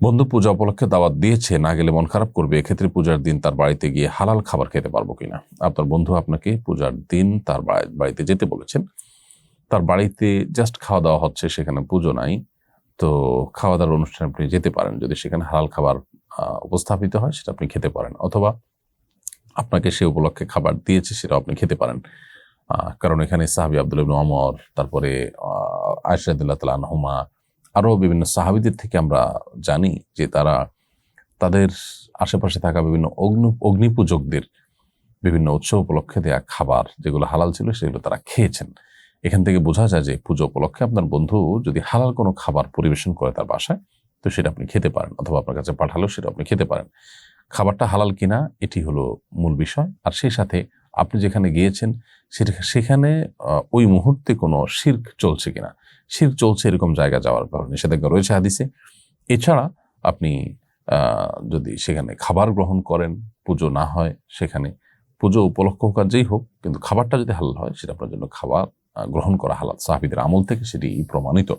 বন্ধু পূজা উপলক্ষে দাওয়াত দিয়েছে, না গেলে মন খারাপ করবে, এক্ষেত্রে পূজার দিন তার বাড়িতে গিয়ে হালাল খাবার খেতে পারবো কিনা? আপনার বন্ধু আপনাকে পূজার দিন তার বাড়িতে যেতে বলেছেন, তার বাড়িতে জাস্ট খাওয়া দাওয়া হচ্ছে, সেখানে পুজো নাই। তো খাওয়া দাওয়ার অনুষ্ঠানে আপনি যেতে পারেন, যদি সেখানে হালাল খাবার উপস্থাপিত হয় সেটা আপনি খেতে পারেন, অথবা আপনাকে সে উপলক্ষে খাবার দিয়েছে সেটা আপনি খেতে পারেন। কারণ এখানে সাহাবী আব্দুল্লাহ ইবনে ওমর, তারপরে আয়েশা রাদিয়াল্লাহু তাআলা আনহুমা, আরো বিভিন্ন সাহাবীদের থেকে আমরা জানি যে তারা তাদের আশেপাশে থাকা বিভিন্ন অগ্নি পূজকদের বিভিন্ন উৎসব উপলক্ষে দেয়া খাবার যেগুলো হালাল ছিল সেগুলো তারা খেয়েছেন। এখান থেকে বোঝা যায় যে পুজো উপলক্ষে আপনার বন্ধু যদি হালাল কোনো খাবার পরিবেশন করে তার বাসায়, তো সেটা আপনি খেতে পারেন, অথবা আপনার কাছে পাঠালেও সেটা আপনি খেতে পারেন। খাবারটা হালাল কিনা এটি হলো মূল বিষয়। আর সেই সাথে আপনি যেখানে গিয়েছেন সেখানে ওই মুহূর্তে কোনো শিরক চলছে কিনা। শিরক চলছে এরকম জায়গা যাওয়ার কারণে নিষেধাজ্ঞা রয়েছে হাদিসে। এছাড়া আপনি যদি সেখানে খাবার গ্রহণ করেন, পুজো না হয় সেখানে, পুজো উপলক্ষ হোক আর যেই হোক, কিন্তু খাবারটা যদি হালাল হয় সেটা আপনার জন্য খাবার গ্রহণ করা হালাল। সাহাবীদের আমল থেকে সেটি প্রমাণিত।